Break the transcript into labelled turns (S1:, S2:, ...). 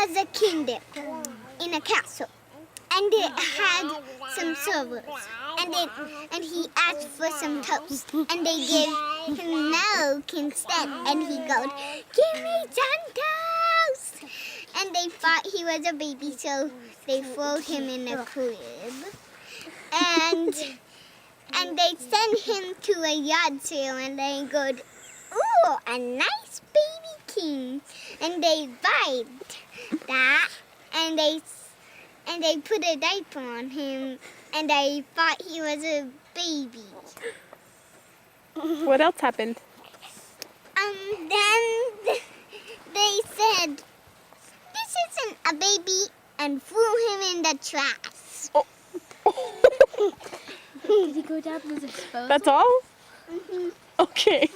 S1: was a kingdom in a castle, and it had some servants. And he asked for some toast, and they gave him milk instead. And he goes, "Give me some toast!" And they thought he was a baby, so they threw him in a crib. And they sent him to a yard sale, and they go, "Ooh, a nice baby king!" And they buy that, and they put a diaper on him, and I thought he was a baby.
S2: What else happened?
S1: Then they said, "This isn't a baby," and threw him in the trash.
S3: Did he go down with a disposal?
S2: That's all?
S1: Mhm.
S2: Okay.